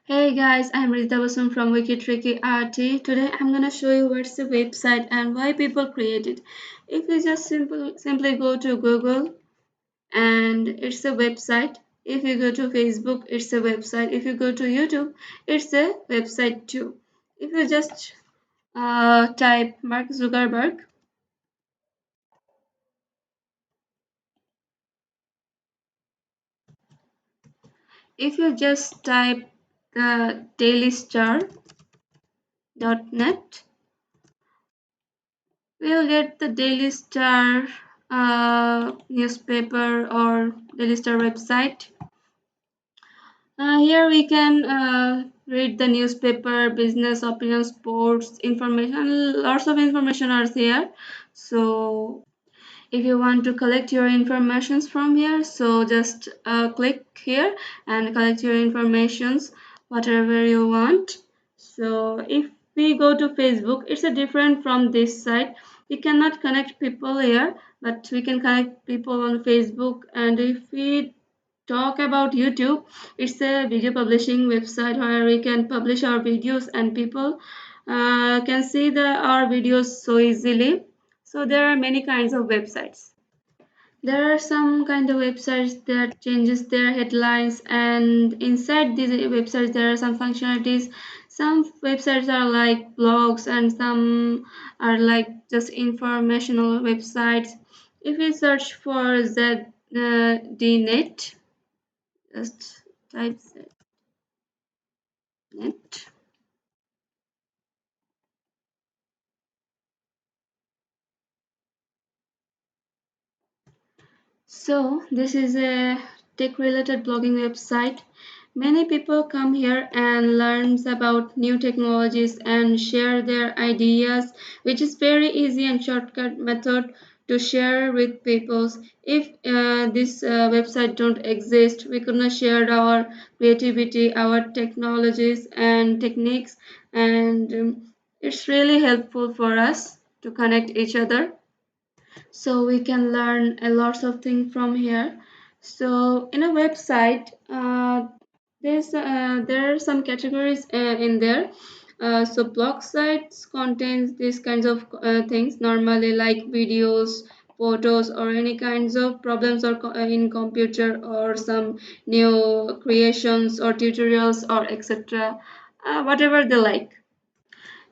Hey guys, I'm Rita Basum from WikiTricky RT. Today I'm gonna show you what's the website and why people create it. If you just simply go to Google and it's a website. If you go to Facebook, it's a website. If you go to YouTube, it's a website too. If you just type Mark Zuckerberg, if you just type the dailystar.net, we'll get the Daily Star newspaper or Daily Star website. Here we can read the newspaper, business, opinion, sports, information. Lots of information are here. So if you want to collect your informations from here, so just click here and collect your informations, whatever you want. So if we go to Facebook, it's a different from this site. We cannot connect people here, but we can connect people on Facebook. And if we talk about YouTube, it's a video publishing website where we can publish our videos and people can see our videos so easily. So there are many kinds of websites. There are some kind of websites that changes their headlines, and inside these websites there are some functionalities. Some websites are like blogs and some are like just informational websites. If we search for ZDNet, just type ZDNet. So this is a tech-related blogging website. Many people come here and learns about new technologies and share their ideas, which is very easy and shortcut method to share with people. If this website don't exist, we could not share our creativity, our technologies and techniques, and it's really helpful for us to connect each other, so we can learn a lots of things from here. So in a website, there are some categories in there. So blog sites contains these kinds of things normally, like videos, photos, or any kinds of problems or in computer, or some new creations or tutorials or etc, whatever they like.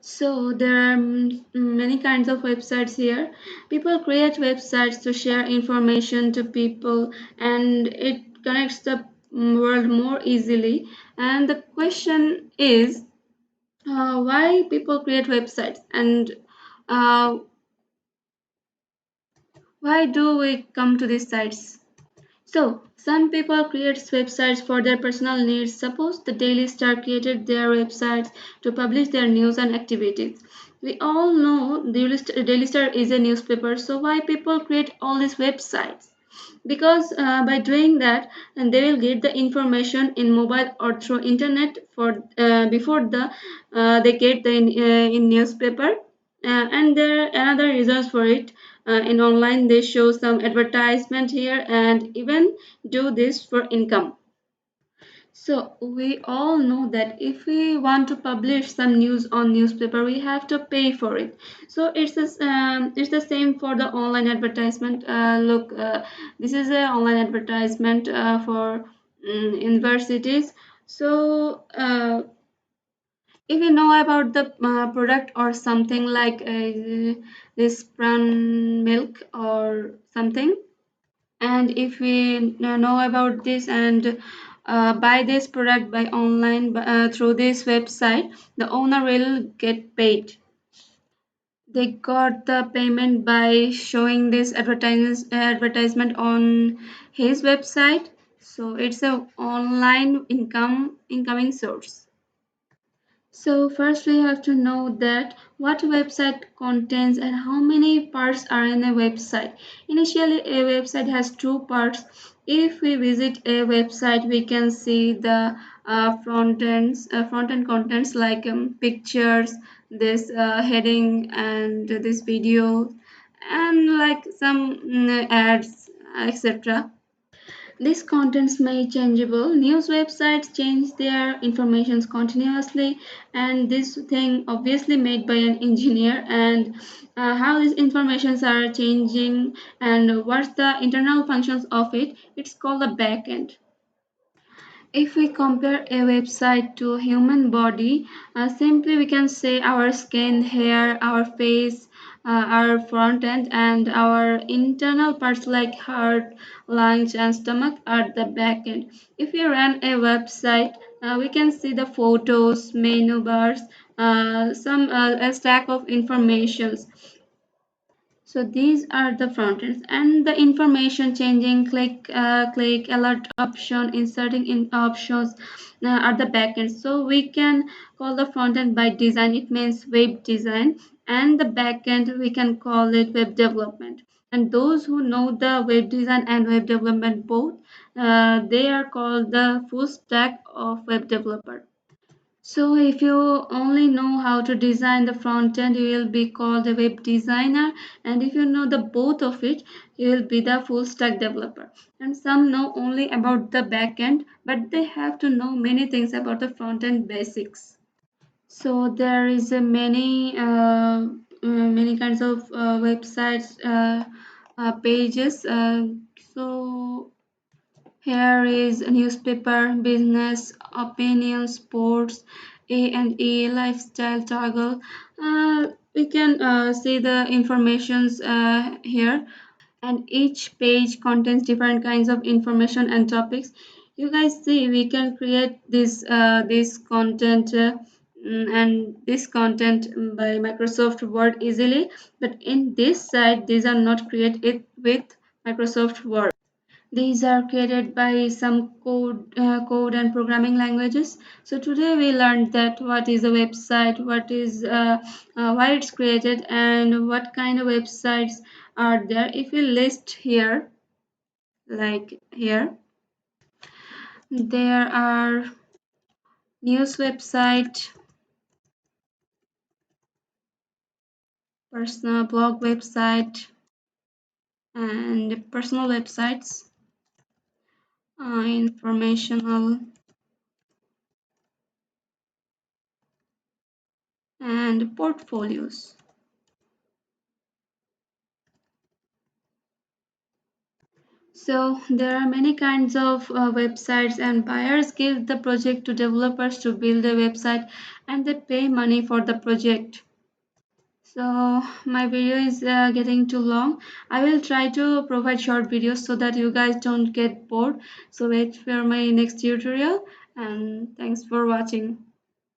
So there are many kinds of websites here. People create websites to share information to people, and it connects the world more easily. And the question is, why people create websites, and uh, why do we come to these sites? So, some people create websites for their personal needs. Suppose the Daily Star created their websites to publish their news and activities. We all know Daily Star is a newspaper, so why people create all these websites? Because by doing that, and they will get the information in mobile or through internet for before they get the in newspaper. And there are another reasons for it. In online they show some advertisement here and even do this for income. So we all know that if we want to publish some news on newspaper, we have to pay for it. So it's the same for the online advertisement. Look, this is an online advertisement for universities. So if you know about the product or something like this brown milk or something, and if we know about this and buy this product by online through this website, the owner will get paid. They got the payment by showing this advertisement on his website, so it's a online incoming source. So first we have to know that what website contains and how many parts are in a website. Initially a website has two parts. If we visit a website, we can see the front end contents like pictures, this heading and this video, and like some ads, etc. These contents may changeable. News websites change their informations continuously, and this thing obviously made by an engineer. And how these informations are changing and what's the internal functions of it. It's called a backend. If we compare a website to a human body, simply we can say our skin, hair, our face, our front end, and our internal parts like heart, lungs, and stomach are the back end. If we run a website, we can see the photos, menu bars, some a stack of informations. So these are the front ends and the information changing click alert option inserting in options are the back end. So we can call the front end by design, it means web design, and the back end we can call it web development. And those who know the web design and web development both, they are called the full stack of web developer. So if you only know how to design the front end, you will be called a web designer. And if you know the both of it, you will be the full stack developer. And some know only about the back end, but they have to know many things about the front end basics. So there is a many kinds of websites pages. So here is newspaper, business, opinion, sports, A&E, lifestyle toggle. We can see the informations here, and each page contains different kinds of information and topics. You guys see, we can create this content and this content by Microsoft Word easily, but in this site, these are not created with Microsoft Word. These are created by some code and programming languages. So today we learned that what is a website, what is why it's created, and what kind of websites are there. If we list here, like here, there are news website, personal blog website, and personal websites, informational, and portfolios. So there are many kinds of websites, and buyers give the project to developers to build a website, and they pay money for the project. So my video is getting too long. I will try to provide short videos so that you guys don't get bored. So wait for my next tutorial, and thanks for watching.